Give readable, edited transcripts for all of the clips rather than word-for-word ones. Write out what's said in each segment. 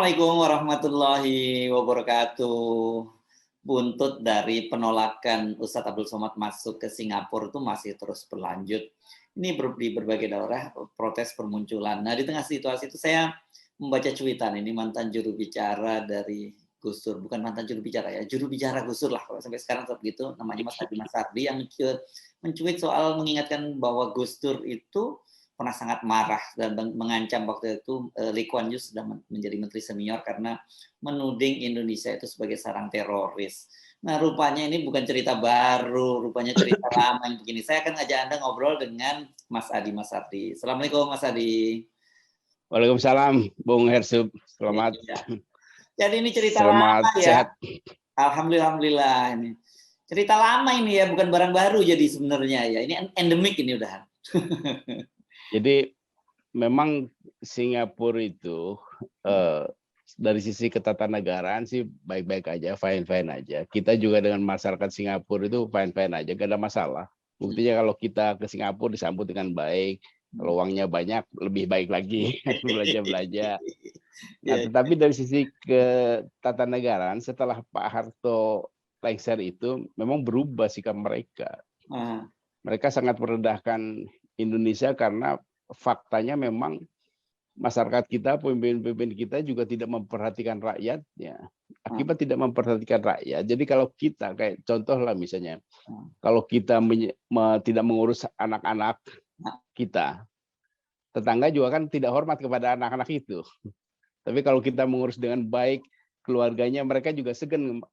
Assalamualaikum warahmatullahi wabarakatuh. Buntut dari penolakan Ustadz Abdul Somad masuk ke Singapura itu masih terus berlanjut. Ini di berbagai daerah protes bermunculan. Nah, di tengah situasi itu saya membaca cuitan ini mantan juru bicara dari Gus Dur, bukan mantan juru bicara ya, juru bicara Gus Dur lah kalau sampai sekarang tetap gitu, namanya Mas Adi Masardi yang mencuit soal mengingatkan bahwa Gus Dur itu pernah sangat marah dan mengancam waktu itu Lee Kuan Yew sudah menjadi menteri senior karena menuding Indonesia itu sebagai sarang teroris. Nah, rupanya ini bukan cerita baru, rupanya cerita lama yang begini. Saya akan ngajak Anda ngobrol dengan Mas Adi Masardi. Assalamualaikum Mas Adi. Waalaikumsalam, Bung Hersub. Selamat. Ya. Jadi ini cerita Selamat lama ya. Sehat. Alhamdulillah ini. Cerita lama ini ya, bukan barang baru jadi sebenarnya ya. Ini endemik ini udah. Jadi memang Singapura itu dari sisi ketatanegaraan sih baik-baik aja, fine-fine aja. Kita juga dengan masyarakat Singapura itu fine-fine aja, gak ada masalah. Buktinya kalau kita ke Singapura disambut dengan baik, kalau uangnya banyak lebih baik lagi, belanja-belanja. Nah, tetapi dari sisi ketatanegaraan setelah Pak Harto lengser itu memang berubah sikap mereka. Mereka sangat merendahkan Indonesia karena faktanya memang masyarakat kita, pemimpin-pemimpin kita juga tidak memperhatikan rakyatnya. Akibat tidak memperhatikan rakyat. Jadi kalau kita kayak contoh lah misalnya, kalau kita tidak mengurus anak-anak kita, tetangga juga kan tidak hormat kepada anak-anak itu. Tapi kalau kita mengurus dengan baik keluarganya, mereka juga segan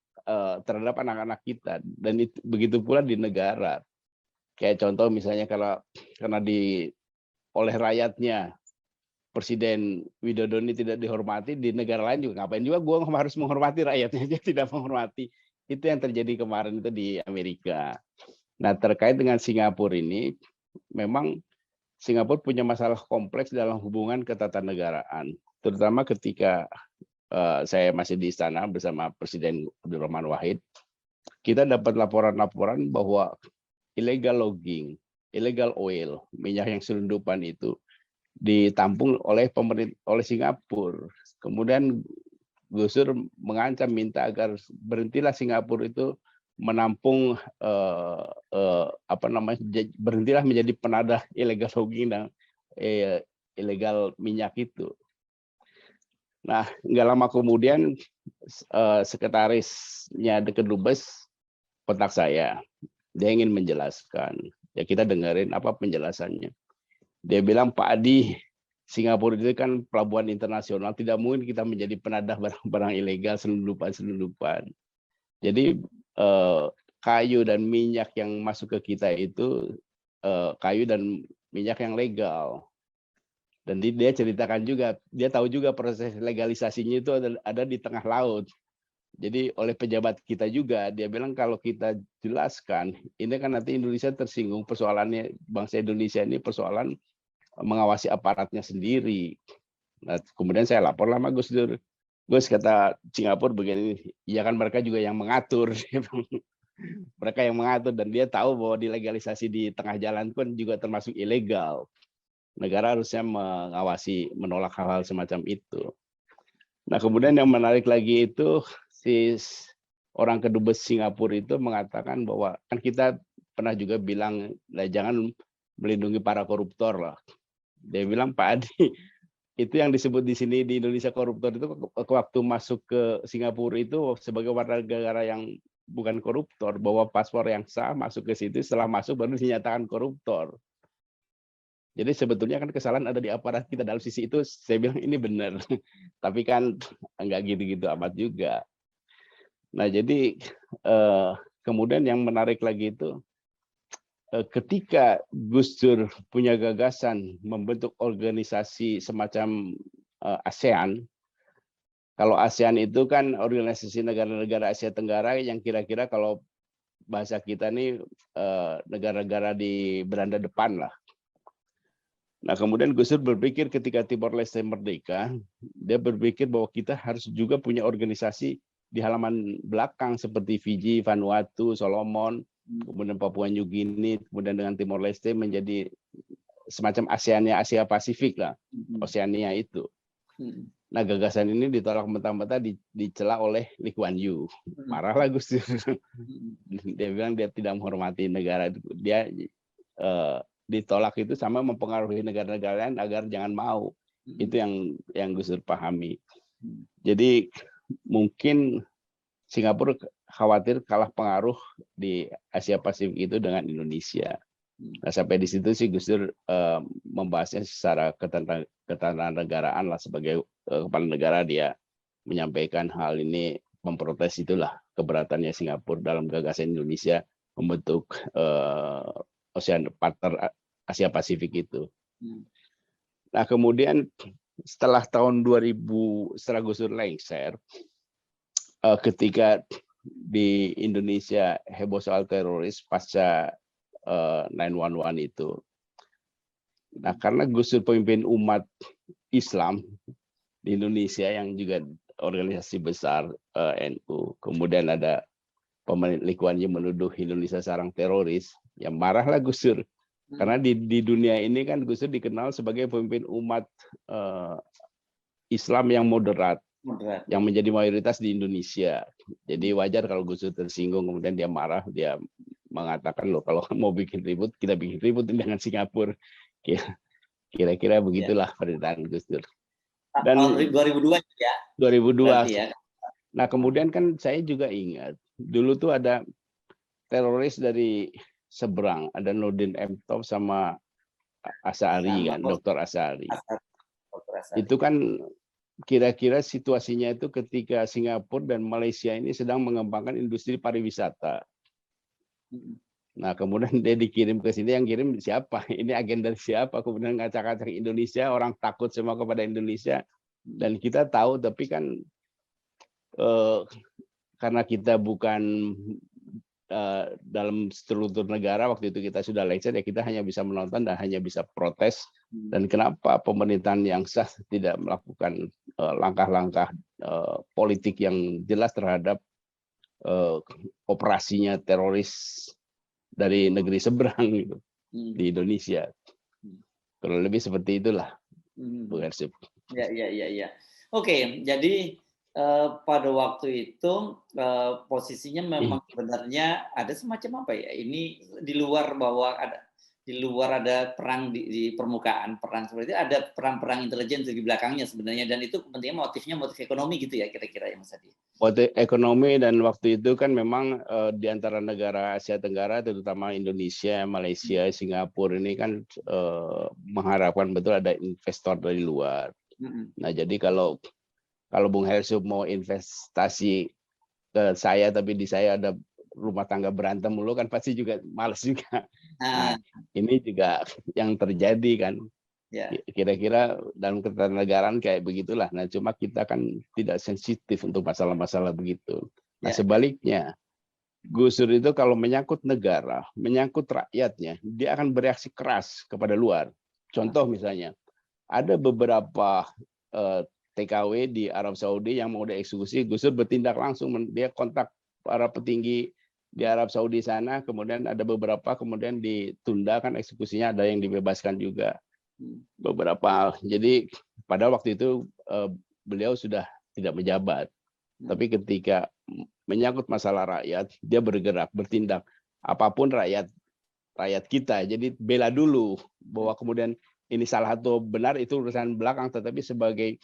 terhadap anak-anak kita. Dan itu, begitu pula di negara. Kayak contoh misalnya karena oleh rakyatnya Presiden Widodo ini tidak dihormati, di negara lain juga ngapain juga gue harus menghormati rakyatnya aja tidak menghormati. Itu yang terjadi kemarin itu di Amerika. Nah, terkait dengan Singapura ini, memang Singapura punya masalah kompleks dalam hubungan ketatanegaraan, terutama ketika saya masih di istana bersama Presiden Abdurrahman Wahid, kita dapat laporan-laporan bahwa illegal logging, illegal oil, minyak yang selundupan itu ditampung oleh Singapura. Kemudian Gus Dur mengancam minta agar berhentilah Singapura itu menampung berhentilah menjadi penadah illegal logging dan illegal minyak itu. Nah, nggak lama kemudian sekretarisnya The Kedubes kontak saya. Dia ingin menjelaskan. Ya kita dengerin apa penjelasannya. Dia bilang, Pak Adi, Singapura itu kan pelabuhan internasional, tidak mungkin kita menjadi penadah barang-barang ilegal, selundupan. Jadi kayu dan minyak yang masuk ke kita itu kayu dan minyak yang legal. Dan dia ceritakan juga, dia tahu juga proses legalisasinya itu ada di tengah laut. Jadi oleh pejabat kita juga, dia bilang kalau kita jelaskan, ini kan nanti Indonesia tersinggung, persoalannya bangsa Indonesia ini persoalan mengawasi aparatnya sendiri. Nah, kemudian saya lapor sama Gus Dur. Gus, kata Singapura begini, ya kan mereka juga yang mengatur. Mereka yang mengatur dan dia tahu bahwa dilegalisasi di tengah jalan pun juga termasuk ilegal. Negara harusnya mengawasi, menolak hal-hal semacam itu. Nah, kemudian yang menarik lagi itu si orang kedubes Singapura itu mengatakan bahwa kan kita pernah juga bilang jangan melindungi para koruptor lah. Dia bilang, Pak Adi, itu yang disebut di sini di Indonesia koruptor itu waktu masuk ke Singapura itu sebagai warga negara yang bukan koruptor, bawa paspor yang sah masuk ke situ, setelah masuk baru dinyatakan koruptor. Jadi sebetulnya kan kesalahan ada di aparat kita, dalam sisi itu saya bilang ini benar. Tapi kan enggak gitu-gitu amat juga. Nah, jadi kemudian yang menarik lagi itu ketika Gus Dur punya gagasan membentuk organisasi semacam ASEAN. Kalau ASEAN itu kan organisasi negara-negara Asia Tenggara yang kira-kira kalau bahasa kita nih negara-negara di beranda depan lah. Nah, kemudian Gus Dur berpikir ketika Timor Leste merdeka, dia berpikir bahwa kita harus juga punya organisasi di halaman belakang seperti Fiji, Vanuatu, Solomon, kemudian Papua New Guinea, kemudian dengan Timor Leste menjadi semacam ASEAN-nya Asia Pasifik lah, Oseania itu. Nah, gagasan ini ditolak mentah-mentah, dicela oleh Lee Kuan Yew. Marahlah Gus Dur. Dia bilang dia tidak menghormati negara. Dia ditolak itu sama mempengaruhi negara-negara lain agar jangan mau. Itu yang Gus Dur pahami. Jadi mungkin Singapura khawatir kalah pengaruh di Asia Pasifik itu dengan Indonesia. Nah, sampai di situ sih Gus Dur membahasnya secara ketatanegaraan lah, sebagai kepala negara dia menyampaikan hal ini, memprotes itulah keberatannya Singapura dalam gagasan Indonesia membentuk Ocean Partner Asia Pasifik itu. Nah, kemudian setelah tahun 2000, setelah Gus Dur lengser, ketika di Indonesia heboh soal teroris pasca 9/11 itu. Nah, karena Gus Dur pemimpin umat Islam di Indonesia yang juga organisasi besar NU, kemudian ada pemerintah Lee Kuan Yew menuduh Indonesia sarang teroris, ya marahlah Gus Dur. Karena di dunia ini kan Gus Dur dikenal sebagai pemimpin umat Islam yang moderat, yang menjadi mayoritas di Indonesia. Jadi wajar kalau Gus Dur tersinggung, kemudian dia marah, dia mengatakan, loh kalau mau bikin ribut, kita bikin ribut dengan Singapura. Kira-kira begitulah pernyataan Gus Dur. Dan 2002 ya. 2002. Ya. Nah, kemudian kan saya juga ingat, dulu tuh ada teroris dari seberang, ada Nurdin M. Top sama Asy'ari kan, Dr. Asy'ari. Itu kan kira-kira situasinya itu ketika Singapura dan Malaysia ini sedang mengembangkan industri pariwisata. Nah, kemudian dia dikirim ke sini, yang kirim siapa? Ini agen dari siapa? Kemudian ngacak-ngacak Indonesia, orang takut semua kepada Indonesia. Dan kita tahu, tapi kan karena kita bukan dalam struktur negara, waktu itu kita sudah lengser, ya kita hanya bisa menonton dan hanya bisa protes. Dan kenapa pemerintahan yang sah tidak melakukan langkah-langkah politik yang jelas terhadap operasinya teroris dari negeri seberang gitu, di Indonesia. Kurang lebih seperti itulah, Bu Hersip. Ya. Oke, jadi pada waktu itu posisinya memang sebenarnya ada semacam apa ya? Ini di luar bahwa ada perang di permukaan, perang seperti itu, ada perang-perang intelijen di belakangnya sebenarnya, dan itu kepentingan motif ekonomi gitu ya kira-kira ya Mas Adi. Motif ekonomi, dan waktu itu kan memang di antara negara Asia Tenggara, terutama Indonesia, Malaysia, Singapura ini kan mengharapkan betul ada investor dari luar. Nah, jadi kalau Bung Hersip mau investasi ke saya, tapi di saya ada rumah tangga berantem mulu, kan pasti juga males juga. Nah, ini juga yang terjadi kan. Kira-kira dalam ketatanegaraan kayak begitulah. Nah, cuma kita kan tidak sensitif untuk masalah-masalah begitu. Nah, sebaliknya, Gus Dur itu kalau menyangkut negara, menyangkut rakyatnya, dia akan bereaksi keras kepada luar. Contoh misalnya, ada beberapa TKW di Arab Saudi yang mau dieksekusi, Gus Dur bertindak langsung, dia kontak para petinggi di Arab Saudi sana, kemudian ada beberapa kemudian ditunda kan eksekusinya, ada yang dibebaskan juga beberapa. Jadi pada waktu itu beliau sudah tidak menjabat, tapi ketika menyangkut masalah rakyat, dia bergerak, bertindak, apapun rakyat kita. Jadi bela dulu, bahwa kemudian ini salah atau benar itu urusan belakang, tetapi sebagai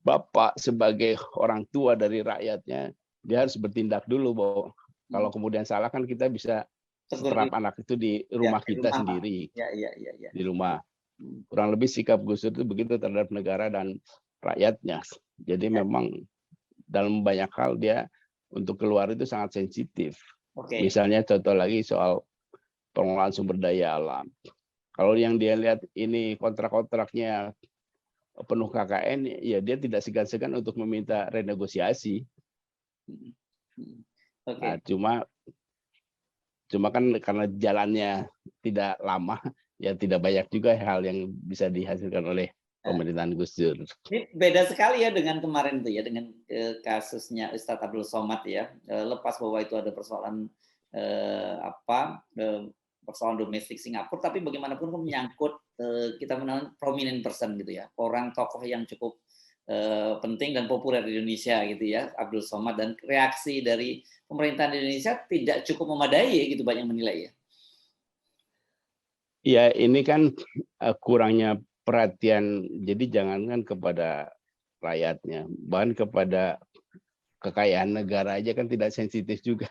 bapak, sebagai orang tua dari rakyatnya, dia harus bertindak dulu, bahwa kalau kemudian salah kan kita bisa seterap anak itu di rumah kita sendiri. Di rumah. Kurang lebih sikap Gus Dur itu begitu terhadap negara dan rakyatnya. Jadi memang dalam banyak hal dia untuk keluar itu sangat sensitif. Misalnya contoh lagi soal pengelolaan sumber daya alam. Kalau yang dia lihat ini kontrak-kontraknya penuh KKN, ya dia tidak segan-segan untuk meminta renegosiasi. Nah, cuma kan karena jalannya tidak lama, ya tidak banyak juga hal yang bisa dihasilkan oleh pemerintahan Gus Dur. Ini beda sekali ya dengan kemarin tuh ya, dengan kasusnya Ustadz Abdul Somad ya. Lepas bahwa itu ada persoalan persoalan domestik Singapura, tapi bagaimanapun menyangkut kita mengenal prominent person gitu ya, orang tokoh yang cukup penting dan populer di Indonesia gitu ya, Abdul Somad, dan reaksi dari pemerintahan Indonesia tidak cukup memadai gitu, banyak menilai ya. Ya, ini kan kurangnya perhatian. Jadi jangankan kepada rakyatnya, bahkan kepada kekayaan negara aja kan tidak sensitif juga.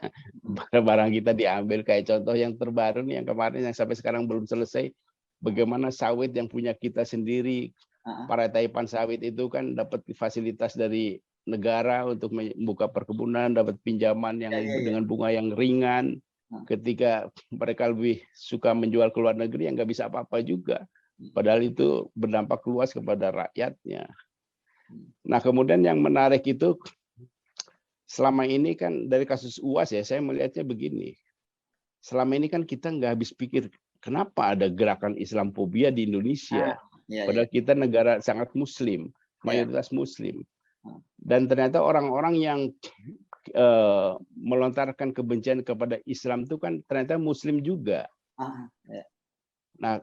Barang kita diambil, kayak contoh yang terbaru nih yang kemarin yang sampai sekarang belum selesai, bagaimana sawit yang punya kita sendiri, para taipan sawit itu kan dapat fasilitas dari negara untuk membuka perkebunan, dapat pinjaman yang dengan bunga yang ringan. Ketika mereka lebih suka menjual ke luar negeri, yang nggak bisa apa-apa juga. Padahal itu berdampak luas kepada rakyatnya. Nah, kemudian yang menarik itu, selama ini kan dari kasus UAS ya, saya melihatnya begini. Selama ini kan kita nggak habis pikir, kenapa ada gerakan Islamophobia di Indonesia? Padahal kita negara sangat Muslim, mayoritas Muslim. Dan ternyata orang-orang yang melontarkan kebencian kepada Islam itu kan ternyata Muslim juga. Nah,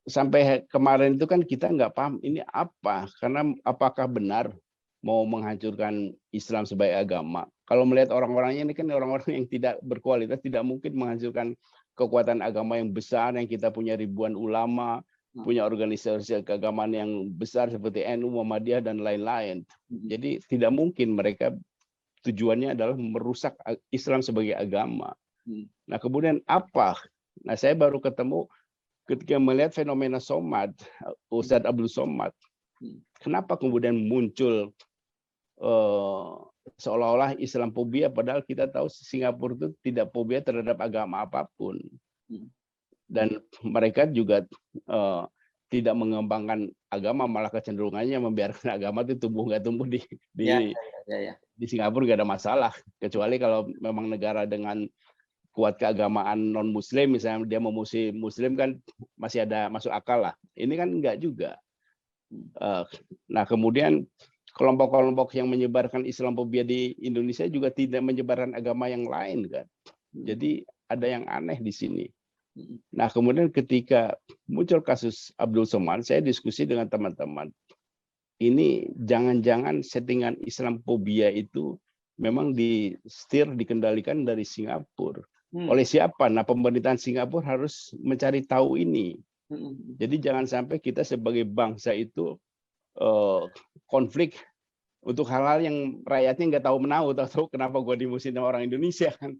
sampai kemarin itu kan kita nggak paham ini apa, karena apakah benar mau menghancurkan Islam sebagai agama? Kalau melihat orang-orangnya ini kan orang-orang yang tidak berkualitas, tidak mungkin menghancurkan kekuatan agama yang besar, yang kita punya ribuan ulama, punya organisasi keagamaan yang besar seperti NU, Muhammadiyah dan lain-lain. Jadi tidak mungkin mereka tujuannya adalah merusak Islam sebagai agama. Nah, kemudian apa? Nah, saya baru ketemu ketika melihat fenomena Somad, Ustadz Abdul Somad. Kenapa kemudian muncul seolah-olah Islamophobia, padahal kita tahu Singapura itu tidak fobia terhadap agama apapun. Dan mereka juga tidak mengembangkan agama, malah kecenderungannya membiarkan agama itu tumbuh nggak tumbuh di Singapura nggak ada masalah, kecuali kalau memang negara dengan kuat keagamaan non Muslim, misalnya dia memusuhi Muslim kan masih ada masuk akal lah. Ini kan enggak juga. Nah, kemudian kelompok-kelompok yang menyebarkan Islamophobia di Indonesia juga tidak menyebarkan agama yang lain kan. Jadi ada yang aneh di sini. Nah, kemudian ketika muncul kasus Abdul Somad, saya diskusi dengan teman-teman. Ini jangan-jangan settingan Islamophobia itu memang dikendalikan dari Singapura. Oleh siapa? Nah, pemerintahan Singapura harus mencari tahu ini. Jadi jangan sampai kita sebagai bangsa itu konflik untuk hal-hal yang rakyatnya nggak tahu menahu, tahu kenapa gue dimusuhin sama orang Indonesia kan.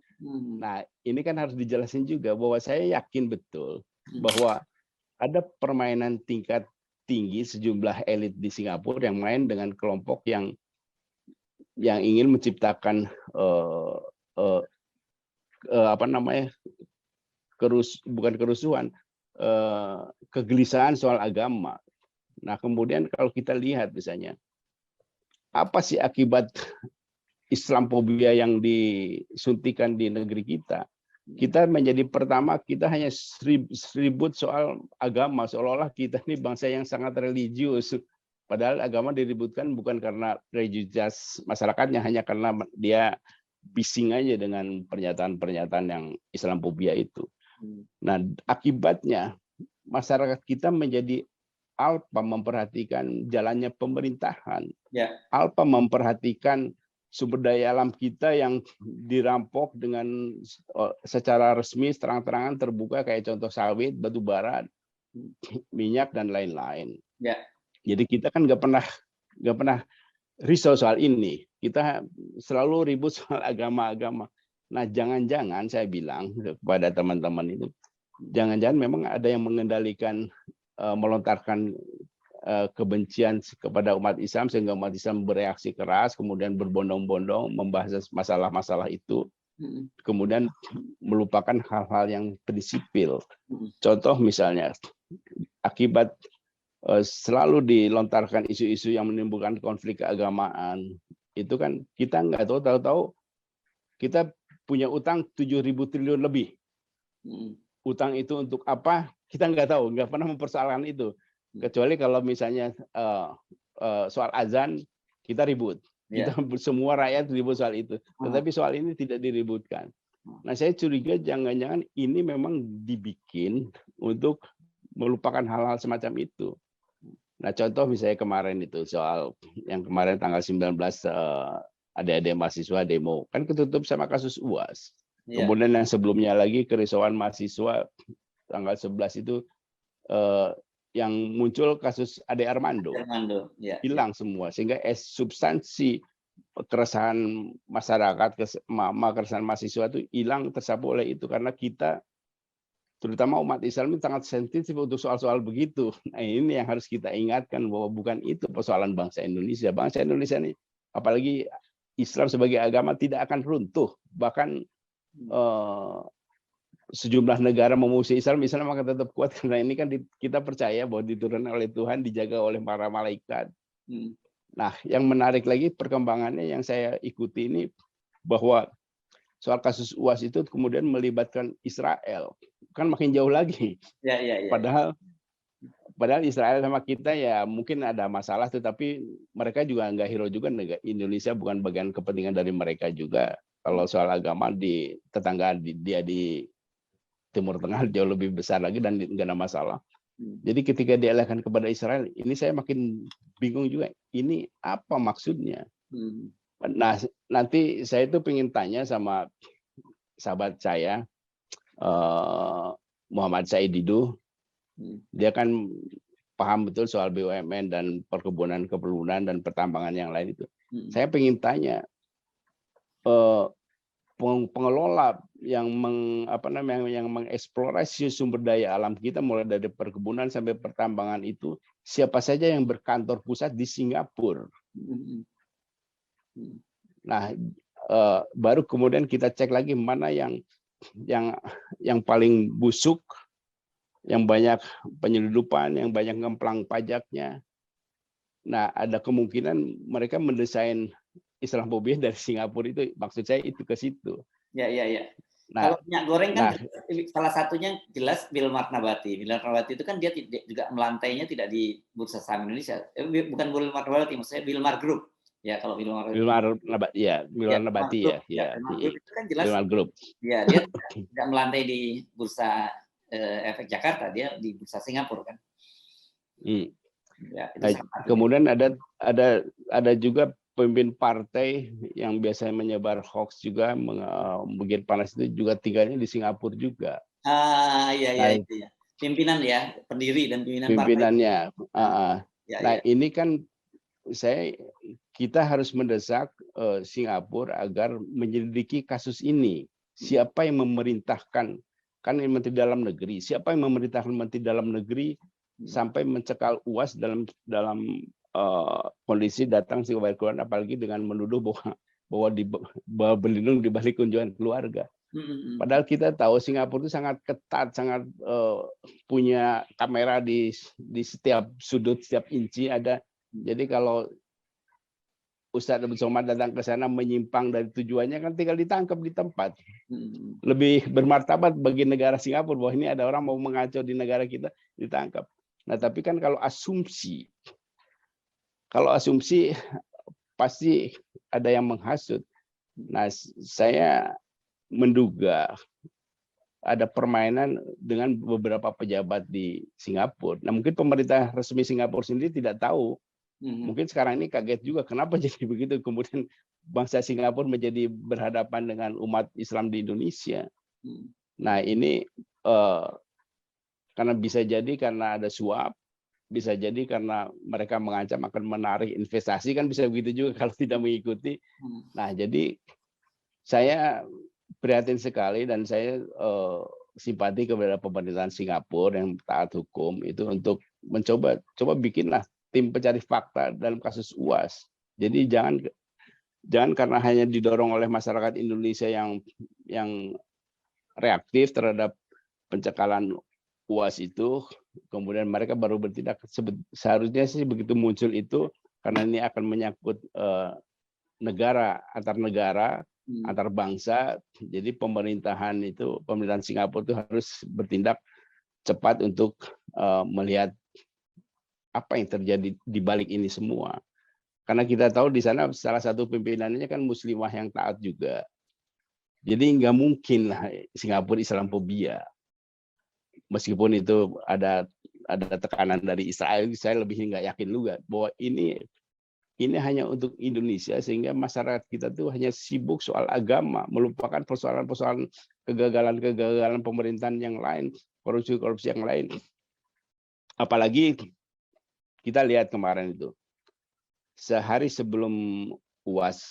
Nah, ini kan harus dijelasin juga bahwa saya yakin betul bahwa ada permainan tingkat tinggi sejumlah elit di Singapura yang main dengan kelompok yang ingin menciptakan bukan kerusuhan, kegelisahan soal agama. Nah, kemudian kalau kita lihat misalnya, apa sih akibat Islamophobia yang disuntikan di negeri kita? Kita menjadi pertama, kita hanya ribut soal agama, seolah-olah kita ini bangsa yang sangat religius. Padahal agama diributkan bukan karena religius masyarakatnya, hanya karena dia bising aja dengan pernyataan-pernyataan yang Islamophobia itu. Nah, akibatnya masyarakat kita menjadi alpa memperhatikan jalannya pemerintahan, alpa memperhatikan sumber daya alam kita yang dirampok dengan secara resmi, terang-terangan terbuka, kayak contoh sawit, batu bara, minyak dan lain-lain. Jadi kita kan nggak pernah risau soal ini. Kita selalu ribut soal agama-agama. Nah, jangan-jangan saya bilang kepada teman-teman itu, jangan-jangan memang ada yang mengendalikan, melontarkan kebencian kepada umat Islam sehingga umat Islam bereaksi keras, kemudian berbondong-bondong membahas masalah-masalah itu, kemudian melupakan hal-hal yang prinsipil. Contoh misalnya, akibat selalu dilontarkan isu-isu yang menimbulkan konflik keagamaan, itu kan kita nggak tahu kita punya utang 7.000 triliun lebih. Utang itu untuk apa? Kita nggak tahu, nggak pernah mempersoalkan itu. Kecuali kalau misalnya soal azan kita ribut, kita semua rakyat ribut soal itu. Tetapi soal ini tidak diributkan. Nah, saya curiga jangan-jangan ini memang dibikin untuk melupakan hal-hal semacam itu. Nah, contoh misalnya kemarin itu soal yang kemarin tanggal 19 adik-adik mahasiswa demo kan ketutup sama kasus UAS. Iya. Kemudian yang sebelumnya lagi kerisauan mahasiswa tanggal 11 itu yang muncul kasus Ade Armando. Armando, ya. Hilang semua sehingga substansi keresahan masyarakat, keresahan mahasiswa itu hilang tersapu oleh itu karena kita terutama umat Islam itu sangat sensitif untuk soal-soal begitu. Nah, ini yang harus kita ingatkan bahwa bukan itu persoalan bangsa Indonesia. Bangsa Indonesia ini, apalagi Islam sebagai agama tidak akan runtuh. Bahkan sejumlah negara memusuhi Islam akan tetap kuat karena ini kan kita percaya bahwa diturunkan oleh Tuhan, dijaga oleh para malaikat. Nah, yang menarik lagi perkembangannya yang saya ikuti ini bahwa soal kasus UAS itu kemudian melibatkan Israel, kan makin jauh lagi. Ya. Padahal Israel sama kita ya mungkin ada masalah, tetapi mereka juga nggak hero juga. Indonesia bukan bagian kepentingan dari mereka juga. Kalau soal agama di tetangga dia di Timur Tengah jauh lebih besar lagi dan nggak ada masalah. Jadi ketika dialihkan kepada Israel, ini saya makin bingung juga. Ini apa maksudnya? Nah, nanti saya itu pengen tanya sama sahabat saya, Muhammad Said Didu. Dia kan paham betul soal BUMN dan perkebunan dan pertambangan yang lain itu. Saya pengen tanya, pengelola yang mengeksplorasi sumber daya alam kita mulai dari perkebunan sampai pertambangan itu siapa saja yang berkantor pusat di Singapura. Nah, baru kemudian kita cek lagi mana yang paling busuk, yang banyak penyeludupan, yang banyak ngemplang pajaknya. Nah, ada kemungkinan mereka mendesain Islamophobia dari Singapura itu, maksud saya itu ke situ. Ya. Nah, kalau minyak goreng kan salah satunya jelas Wilmar Nabati. Wilmar Nabati itu kan dia juga melantainya tidak di Bursa Saham Indonesia. Bukan Wilmar Nabati, maksudnya Wilmar Group. Ya, kalau Wilmar Nabati ya, Wilmar Nabati ya. Wilmar Group itu kan jelas. Wilmar Group. Ya, dia tidak melantai di Bursa Efek Jakarta, dia di Bursa Singapura kan. Ya, itu kemudian ada juga pemimpin partai yang biasanya menyebar hoax juga, bikin panas itu juga tinggalnya di Singapura juga. Iya. Pimpinan ya, pendiri dan pimpinannya. partai. Nah, ini kan kita harus mendesak Singapura agar menyelidiki kasus ini. Siapa yang memerintahkan, kan Menteri Dalam Negeri, siapa yang memerintahkan Menteri Dalam Negeri sampai mencekal UAS dalam kondisi datang si keluarga, apalagi dengan menuduh bahwa berlindung di balik kunjungan keluarga. Padahal kita tahu Singapura itu sangat ketat, sangat punya kamera di setiap sudut, setiap inci ada. Jadi kalau Ustadz Abdul Somad datang ke sana menyimpang dari tujuannya kan tinggal ditangkap di tempat. Lebih bermartabat bagi negara Singapura bahwa ini ada orang mau mengacau di negara kita, ditangkap. Nah, tapi kan kalau asumsi pasti ada yang menghasut. Nah, saya menduga ada permainan dengan beberapa pejabat di Singapura. Nah, mungkin pemerintah resmi Singapura sendiri tidak tahu. Mungkin sekarang ini kaget juga kenapa jadi begitu. Kemudian bangsa Singapura menjadi berhadapan dengan umat Islam di Indonesia. Nah, ini karena bisa jadi karena ada suap, bisa jadi karena mereka mengancam akan menarik investasi, kan bisa begitu juga kalau tidak mengikuti. Nah, jadi saya prihatin sekali dan saya simpati kepada pemerintahan Singapura yang taat hukum itu untuk coba bikinlah tim pencari fakta dalam kasus UAS. Jadi jangan karena hanya didorong oleh masyarakat Indonesia yang reaktif terhadap pencekalan UAS itu, kemudian mereka baru bertindak. Seharusnya sih begitu muncul itu, karena ini akan menyangkut negara, antar bangsa. Jadi pemerintahan Singapura itu harus bertindak cepat untuk melihat apa yang terjadi di balik ini semua. Karena kita tahu di sana salah satu pimpinannya kan muslimah yang taat juga. Jadi nggak mungkin Singapura Islamophobia. Meskipun itu ada ada tekanan dari Israel, saya lebih nggak yakin juga bahwa ini hanya untuk Indonesia, sehingga masyarakat kita tuh hanya sibuk soal agama, melupakan persoalan-persoalan kegagalan-kegagalan pemerintahan yang lain, korupsi-korupsi yang lain. Apalagi kita lihat kemarin itu, sehari sebelum UAS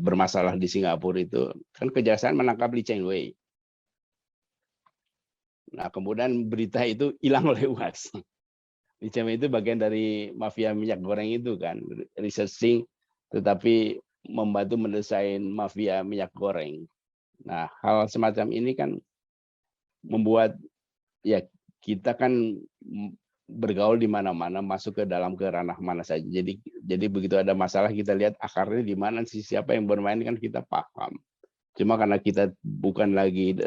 bermasalah di Singapura itu, kan kejaksaan menangkap Lee Cheng Wei. Nah, kemudian berita itu hilang oleh UAS. Lee Cheng Wei itu bagian dari mafia minyak goreng itu kan, researching, tetapi membantu mendesain mafia minyak goreng. Nah, hal semacam ini kan membuat ya kita kan bergaul di mana-mana, masuk ke dalam ke ranah mana saja. Jadi begitu ada masalah kita lihat akarnya di mana sih, siapa yang bermain kan kita paham. Cuma karena kita bukan lagi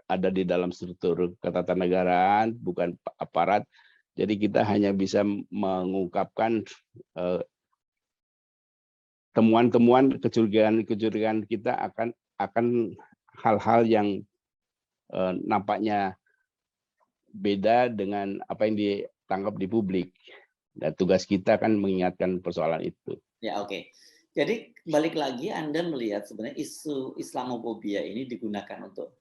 ada di dalam struktur ketatanegaraan, bukan aparat, jadi kita hanya bisa mengungkapkan temuan-temuan, kecurigaan kita akan hal-hal yang nampaknya beda dengan apa yang ditangkap di publik. Dan tugas kita kan mengingatkan persoalan itu. Ya, oke. Jadi balik lagi Anda melihat sebenarnya isu Islamofobia ini digunakan untuk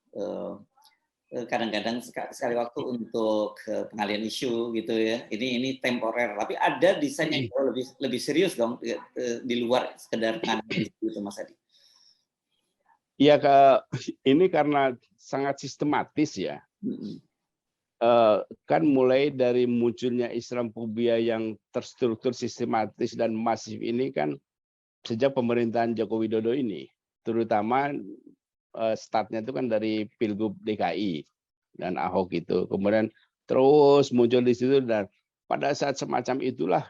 kadang-kadang sekali waktu untuk pengalian isu gitu ya. Ini temporer, tapi ada desain yang lebih serius dong di luar sekedar pengalian isu itu, Mas Adi. Iya, ini karena sangat sistematis ya. Kan mulai dari munculnya Islamofobia yang terstruktur, sistematis dan masif ini kan sejak pemerintahan Joko Widodo ini, terutama startnya itu kan dari Pilgub DKI dan Ahok itu, kemudian terus muncul di situ, dan pada saat semacam itulah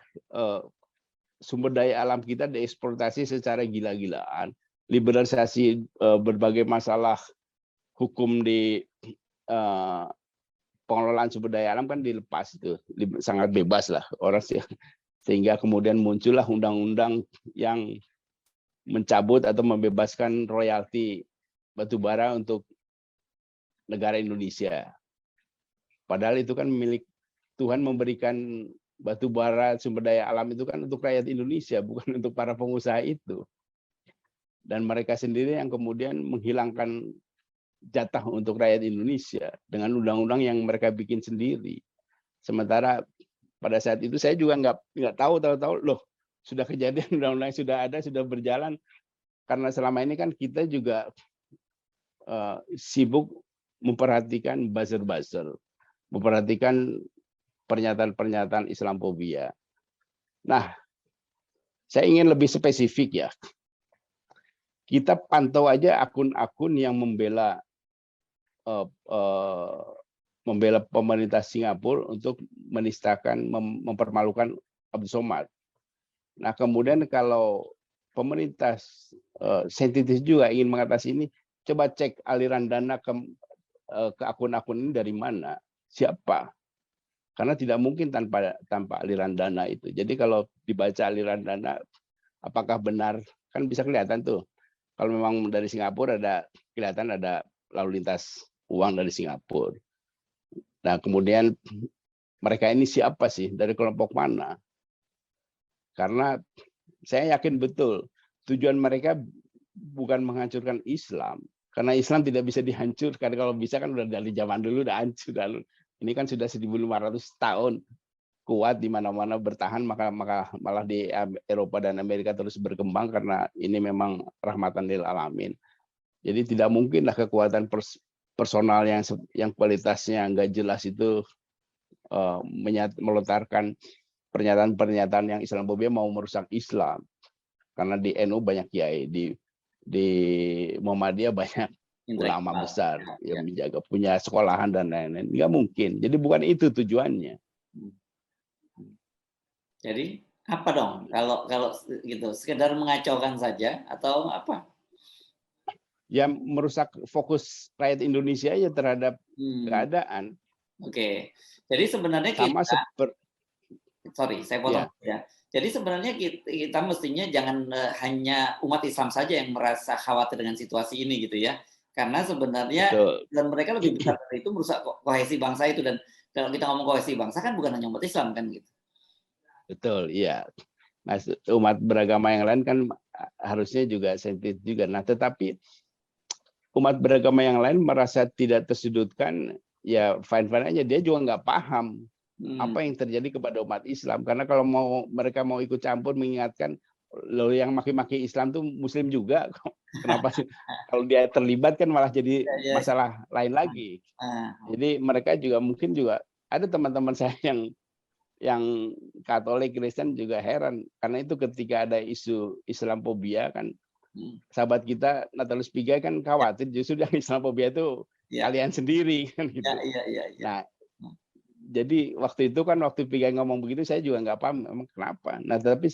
sumber daya alam kita dieksploitasi secara gila-gilaan, liberalisasi berbagai masalah hukum di pengelolaan sumber daya alam kan dilepas itu, sangat bebas lah orang sih, sehingga kemudian muncullah undang-undang yang mencabut atau membebaskan royalti batubara untuk negara Indonesia. Padahal itu kan milik Tuhan, memberikan batubara sumber daya alam itu kan untuk rakyat Indonesia, bukan untuk para pengusaha itu. Dan mereka sendiri yang kemudian menghilangkan jatah untuk rakyat Indonesia dengan undang-undang yang mereka bikin sendiri. Sementara pada saat itu saya juga nggak tahu loh, sudah kejadian, undang-undang sudah ada, sudah berjalan. Karena selama ini kan kita juga sibuk memperhatikan buzzer-buzzer, memperhatikan pernyataan-pernyataan Islamofobia. Nah, saya ingin lebih spesifik ya. Kita pantau aja akun-akun yang membela pemerintah Singapura untuk menistakan, mempermalukan Abdul Somad. Nah, kemudian kalau pemerintah sensitif juga ingin mengatasi ini, coba cek aliran dana ke akun-akun ini dari mana, siapa. Karena tidak mungkin tanpa aliran dana itu. Jadi kalau dibaca aliran dana, apakah benar, kan bisa kelihatan tuh. Kalau memang dari Singapura kelihatan ada lalu lintas uang dari Singapura. Nah, kemudian mereka ini siapa sih, dari kelompok mana? Karena saya yakin betul tujuan mereka bukan menghancurkan Islam, karena Islam tidak bisa dihancurkan. Kalau bisa kan udah dari zaman dulu udah hancur. Ini kan sudah 1.500 tahun kuat di mana-mana bertahan, maka malah di Eropa dan Amerika terus berkembang karena ini memang rahmatan lil alamin. Jadi tidak mungkinlah kekuatan personal yang kualitasnya nggak jelas itu melontarkan pernyataan-pernyataan yang Islamofobia mau merusak Islam. Karena di NU banyak kiai, di Muhammadiyah banyak ulama besar yang menjaga, punya sekolahan dan lain-lain. Nggak mungkin. Jadi bukan itu tujuannya. Jadi apa dong? Kalau gitu, sekedar mengacaukan saja atau apa? Ya merusak fokus rakyat Indonesia aja terhadap keadaan. Oke. Jadi sebenarnya sama sorry, saya potong ya. Jadi sebenarnya kita mestinya jangan hanya umat Islam saja yang merasa khawatir dengan situasi ini gitu ya. Karena sebenarnya dan mereka lebih besar dari itu merusak kohesi bangsa itu, dan kalau kita ngomong kohesi bangsa kan bukan hanya umat Islam kan gitu. Betul, iya. Nah, umat beragama yang lain kan harusnya juga sensitif juga. Nah, tetapi umat beragama yang lain merasa tidak tersudutkan, ya fine-fine aja. Dia juga nggak paham apa yang terjadi kepada umat Islam. Karena kalau mereka mau ikut campur mengingatkan, lo yang maki-maki Islam tuh Muslim juga. Kenapa sih? Kalau dia terlibat kan malah jadi Ya, ya. masalah lain lagi. Jadi mereka juga mungkin juga ada teman-teman saya yang Katolik Kristen juga heran karena itu ketika ada isu Islamophobia kan sahabat kita Natalis Pigai kan khawatir justru yang Islamophobia itu Ya. kalian sendiri kan gitu. Ya. Nah, jadi waktu itu kan waktu Pigai ngomong begitu saya juga nggak paham emang kenapa. Nah, tapi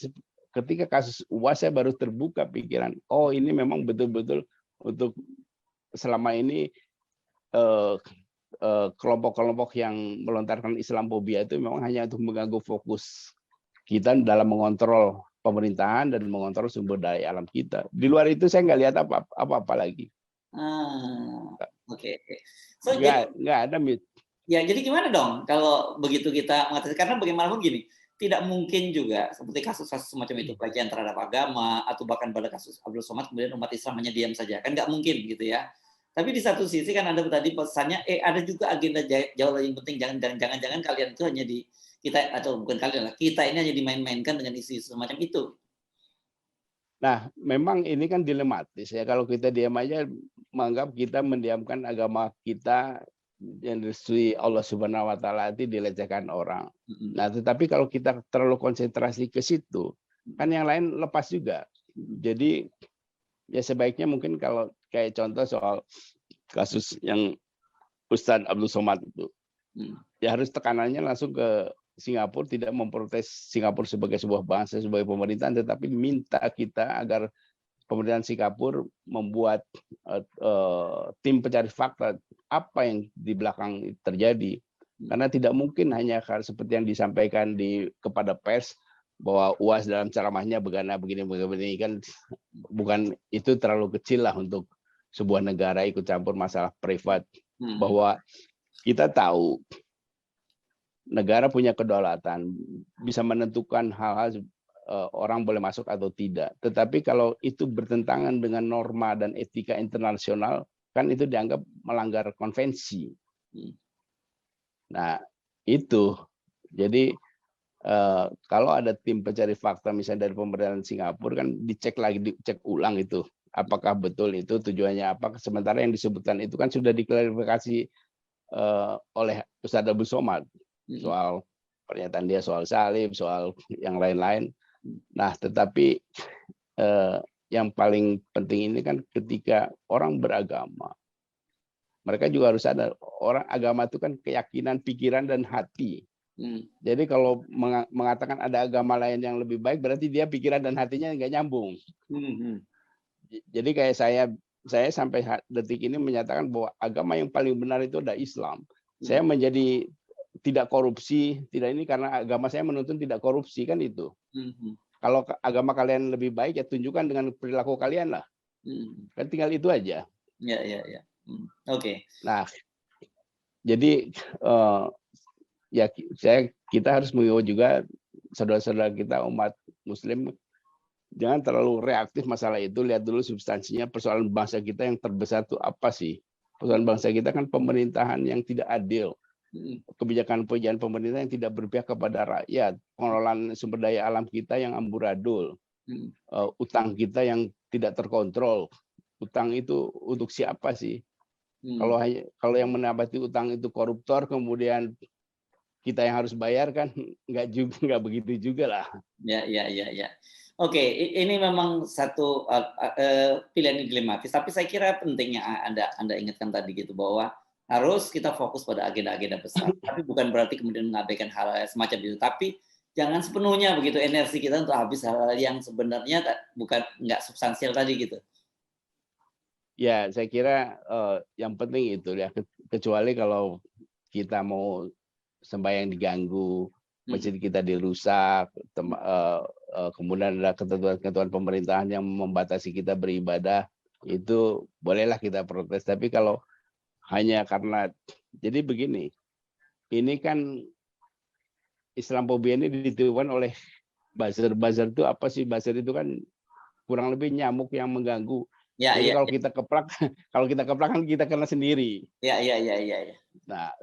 ketika kasus UAS saya baru terbuka pikiran. Oh, ini memang betul-betul untuk selama ini kelompok-kelompok yang melontarkan Islamophobia itu memang hanya untuk mengganggu fokus kita dalam mengontrol pemerintahan dan mengontrol sumber daya alam kita. Di luar itu saya nggak lihat apa-apa lagi. Oke. So, nggak ada. Ya, jadi gimana dong kalau begitu kita mengatasi, karena bagaimanapun gini, tidak mungkin juga seperti kasus-kasus semacam itu, pelecehan terhadap agama, atau bahkan pada kasus Abdul Somad, kemudian umat Islam hanya diam saja. Kan nggak mungkin gitu ya. Tapi di satu sisi kan ada tadi pesannya, ada juga agenda jauh lebih penting, jangan-jangan kalian itu hanya kita, atau bukan kalian lah, kita ini hanya dimain-mainkan dengan isu-isu semacam itu. Nah, memang ini kan dilematis ya. Kalau kita diam aja, menganggap kita mendiamkan agama kita yang direstui Allah Subhanahu Wa Taala itu dilecehkan orang. Nah, tetapi kalau kita terlalu konsentrasi ke situ, kan yang lain lepas juga. Jadi ya sebaiknya mungkin kalau kayak contoh soal kasus yang Ustadz Abdul Somad itu, ya harus tekanannya langsung ke Singapura, tidak memprotes Singapura sebagai sebuah bangsa, sebagai pemerintahan, tetapi minta kita agar pemerintahan Singapura membuat tim pencari fakta apa yang di belakang terjadi. Karena tidak mungkin hanya seperti yang disampaikan kepada pers bahwa UAS dalam ceramahnya begini kan, bukan, itu terlalu kecil lah untuk sebuah negara ikut campur masalah privat. Bahwa kita tahu negara punya kedaulatan, bisa menentukan hal-hal orang boleh masuk atau tidak. Tetapi kalau itu bertentangan dengan norma dan etika internasional, kan itu dianggap melanggar konvensi. Nah, itu. Jadi kalau ada tim pencari fakta misalnya dari pemerintahan Singapura, kan dicek ulang itu. Apakah betul itu tujuannya apa? Sementara yang disebutkan itu kan sudah diklarifikasi oleh Ustadz Abdul Somad soal pernyataan dia soal salib, soal yang lain-lain. Nah, tetapi yang paling penting ini kan ketika orang beragama, mereka juga harus sadar orang agama itu kan keyakinan, pikiran, dan hati. Jadi kalau mengatakan ada agama lain yang lebih baik, berarti dia pikiran dan hatinya nggak nyambung. Jadi kayak saya sampai detik ini menyatakan bahwa agama yang paling benar itu adalah Islam. Saya menjadi tidak korupsi, tidak ini karena agama saya menuntun tidak korupsi, kan itu. Kalau agama kalian lebih baik, ya tunjukkan dengan perilaku kalian lah. Kan tinggal itu aja. Ya. Oke. Nah, jadi ya kita harus mengimbau juga saudara-saudara kita umat Muslim, jangan terlalu reaktif masalah itu. Lihat dulu substansinya, persoalan bangsa kita yang terbesar itu apa sih? Persoalan bangsa kita kan pemerintahan yang tidak adil, kebijakan pemerintah yang tidak berpihak kepada rakyat, pengelolaan sumber daya alam kita yang amburadul, utang kita yang tidak terkontrol. Utang itu untuk siapa sih? Kalau yang menabati utang itu koruptor, kemudian kita yang harus bayar, kan nggak begitu juga lah. Ya. Oke, ini memang satu pilihan dilematis, tapi saya kira pentingnya Anda ingatkan tadi gitu, bahwa harus kita fokus pada agenda-agenda besar, tapi bukan berarti kemudian mengabaikan hal semacam itu. Tapi jangan sepenuhnya begitu energi kita untuk habis hal yang sebenarnya nggak substansial tadi gitu. Ya, saya kira yang penting itu ya, kecuali kalau kita mau sembahyang diganggu, masjid kita dirusak, kemudian ada ketentuan pemerintahan yang membatasi kita beribadah, itu bolehlah kita protes. Tapi kalau hanya karena, jadi begini, ini kan Islamophobia ini ditimbulkan oleh buzzer. Buzzer itu apa sih? Buzzer itu kan kurang lebih nyamuk yang mengganggu. Ya, Jadi ya, kalau ya, kita keplak, kalau kita keplak kan kita kena sendiri. ya, ya, ya, ya, ya. Nah,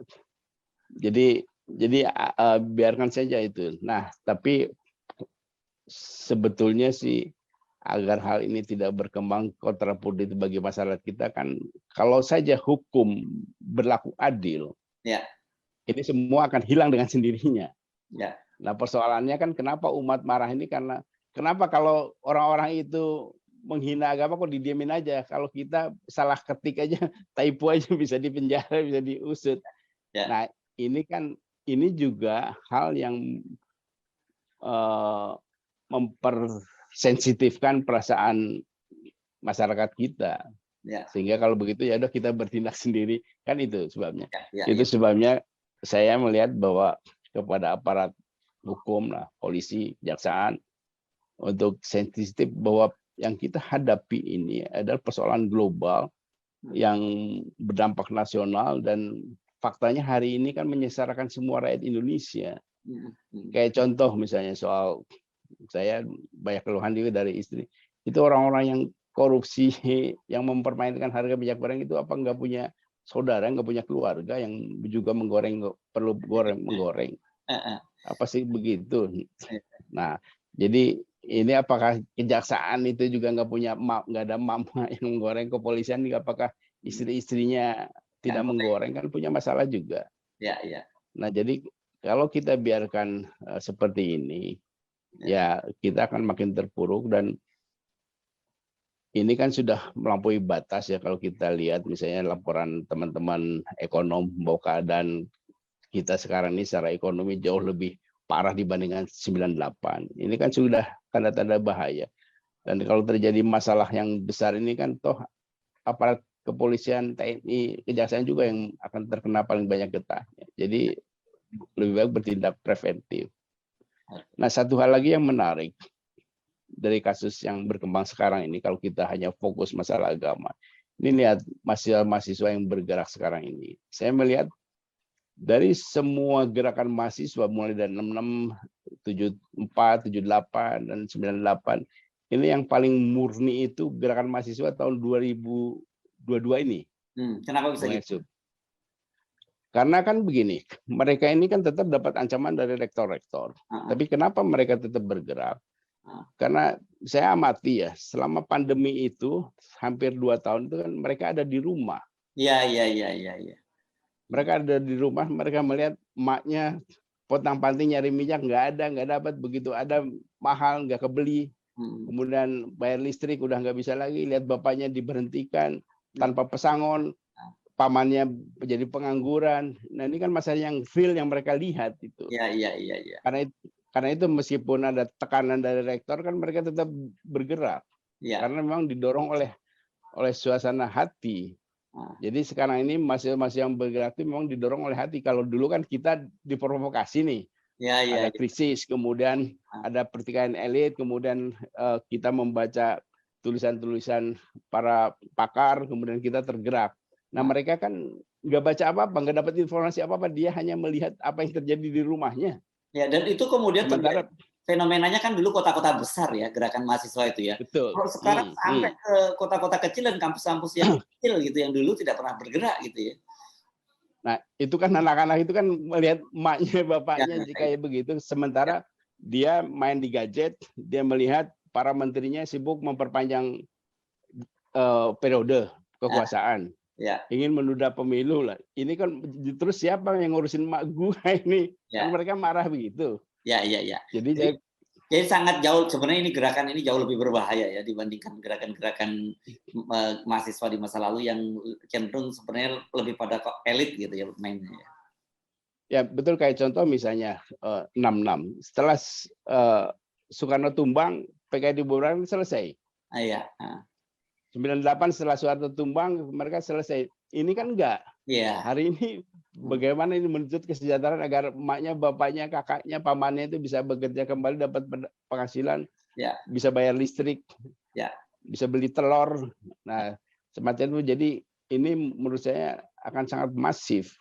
jadi biarkan saja itu. Nah, tapi sebetulnya sih agar hal ini tidak berkembang kontraproduktif bagi masyarakat kita kan, kalau saja hukum berlaku adil, Ya, ini semua akan hilang dengan sendirinya. ya, Nah, persoalannya kan kenapa umat marah ini karena kenapa kalau orang-orang itu menghina agama kok didiemin aja, kalau kita salah ketik aja, typo aja bisa dipenjara, bisa diusut. ya, Nah, ini juga hal yang mempersensitifkan perasaan masyarakat kita. ya, Sehingga kalau begitu ya udah kita bertindak sendiri, kan itu sebabnya. ya, Itu ya, sebabnya saya melihat bahwa kepada aparat hukum lah, polisi, kejaksaan, untuk sensitif bahwa yang kita hadapi ini adalah persoalan global yang berdampak nasional, dan faktanya hari ini kan menyengsarakan semua rakyat Indonesia. Kayak contoh misalnya soal, saya banyak keluhan juga dari istri, itu orang-orang yang korupsi, yang mempermainkan harga minyak goreng itu apa nggak punya saudara, nggak punya keluarga yang juga perlu menggoreng. Apa sih begitu? Nah, jadi ini apakah kejaksaan itu juga nggak ada mama yang menggoreng, kepolisian juga apakah istri-istrinya tidak menggoreng, kan punya masalah juga. ya, ya. Nah, jadi kalau kita biarkan seperti ini, ya kita akan makin terpuruk, dan ini kan sudah melampaui batas ya kalau kita lihat misalnya laporan teman-teman ekonom bahwa keadaan kita sekarang ini secara ekonomi jauh lebih parah dibandingkan 98. Ini kan sudah tanda-tanda bahaya. Dan kalau terjadi masalah yang besar ini kan toh aparat kepolisian, TNI, kejaksaan juga yang akan terkena paling banyak getahnya. Jadi lebih baik bertindak preventif. Nah, satu hal lagi yang menarik dari kasus yang berkembang sekarang ini, kalau kita hanya fokus masalah agama, ini lihat mahasiswa yang bergerak sekarang ini. Saya melihat dari semua gerakan mahasiswa mulai dari 66, 74, 78, dan 98, ini yang paling murni itu gerakan mahasiswa tahun 2022 ini. Kenapa bisa gitu? Karena kan begini, mereka ini kan tetap dapat ancaman dari rektor-rektor. Tapi kenapa mereka tetap bergerak? Karena saya amati ya, selama pandemi itu hampir 2 tahun itu kan mereka ada di rumah. Iya, iya, iya, iya, iya. Mereka ada di rumah, mereka melihat emaknya potang-panting nyari minyak nggak dapat, begitu ada mahal nggak kebeli. Kemudian bayar listrik udah nggak bisa lagi, lihat bapaknya diberhentikan tanpa pesangon, pamannya jadi pengangguran. Nah, ini kan masalah yang real yang mereka lihat itu. Iya, iya, iya, iya. Karena itu meskipun ada tekanan dari rektor kan mereka tetap bergerak. Ya. Karena memang didorong oleh suasana hati. Jadi sekarang ini mahasiswa yang bergerak itu memang didorong oleh hati. Kalau dulu kan kita diprovokasi nih. Ya, ya, ada krisis, kemudian ada pertikaian elit, kemudian kita membaca tulisan-tulisan para pakar, kemudian kita tergerak. Nah, mereka kan nggak baca apa-apa, nggak dapat informasi apa-apa, dia hanya melihat apa yang terjadi di rumahnya. Ya, dan itu kemudian Sementara fenomenanya kan dulu kota-kota besar ya, gerakan mahasiswa itu ya. betul. Kalau sekarang sampai ke kota-kota kecil dan kampus-kampus yang kecil gitu, yang dulu tidak pernah bergerak gitu ya. Nah, itu kan anak-anak itu kan melihat emaknya, bapaknya kayak begitu. Sementara dia main di gadget, dia melihat para menterinya sibuk memperpanjang periode kekuasaan. Ingin menunda pemilu lah. Ini kan terus siapa yang ngurusin emak gua ini? Kan mereka marah begitu. Ya, ya, ya. Jadi sangat jauh, sebenarnya ini gerakan ini jauh lebih berbahaya ya dibandingkan gerakan-gerakan mahasiswa di masa lalu yang cenderung sebenarnya lebih pada elit gitu ya mainnya. Ya betul, kayak contoh misalnya 66. Setelah Soekarno tumbang, PKI dibubarkan selesai. Iya. 98 setelah Soeharto tumbang, mereka selesai. Ini kan enggak. Hari ini bagaimana ini menuntut kesejahteraan agar emaknya, bapaknya, kakaknya, pamannya itu bisa bekerja kembali, dapat penghasilan, bisa bayar listrik, bisa beli telur. Nah, semacam itu. Jadi ini menurut saya akan sangat masif.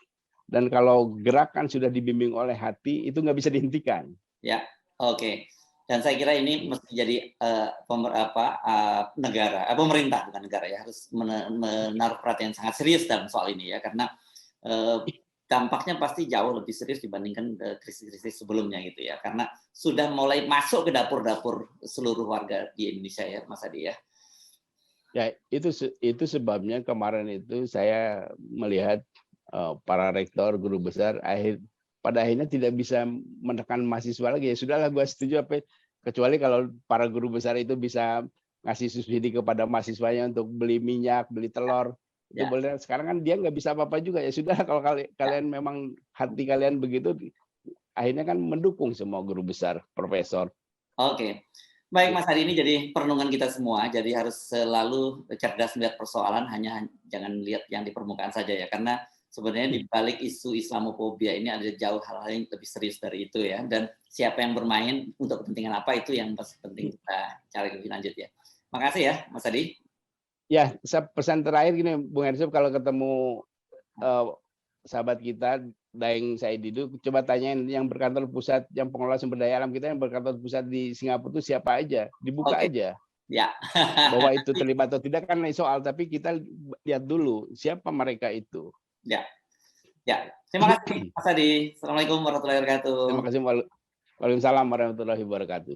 Dan kalau gerakan sudah dibimbing oleh hati, itu nggak bisa dihentikan. Ya, oke. Dan saya kira ini mesti jadi negara, pemerintah bukan negara ya, harus menaruh perhatian sangat serius dalam soal ini ya, karena dampaknya pasti jauh lebih serius dibandingkan krisis-krisis sebelumnya gitu ya, karena sudah mulai masuk ke dapur-dapur seluruh warga di Indonesia ya, Mas Adi ya. Ya, itu sebabnya kemarin itu saya melihat para rektor, guru besar pada akhirnya tidak bisa menekan mahasiswa lagi. Ya sudahlah, gue setuju kecuali kalau para guru besar itu bisa ngasih subsidi kepada mahasiswanya untuk beli minyak, beli telur. Itu Ya. boleh. Sekarang kan dia nggak bisa apa-apa juga. Ya sudah, kalau kalian memang hati kalian begitu, akhirnya kan mendukung semua guru besar, profesor. Oke. Baik Mas Adi, ini jadi perenungan kita semua, jadi harus selalu cerdas melihat persoalan, jangan lihat yang di permukaan saja ya, karena sebenarnya di balik isu Islamofobia ini ada jauh hal-hal yang lebih serius dari itu ya, dan siapa yang bermain untuk kepentingan apa itu yang penting kita cari lebih lanjut ya. Makasih ya Mas Adi. Ya, pesan terakhir gini, Bung Hersop, kalau ketemu sahabat kita Daeng Saididu, coba tanyain yang berkantor pusat, yang pengelola sumber daya alam kita yang berkantor pusat di Singapura itu siapa aja, dibuka aja. Ya. Bahwa itu terlibat atau tidak kan soal, tapi kita lihat dulu siapa mereka itu. Ya. Ya. Terima kasih Mas Adi. Assalamualaikum warahmatullahi wabarakatuh. Terima kasih. Waalaikumsalam warahmatullahi wabarakatuh.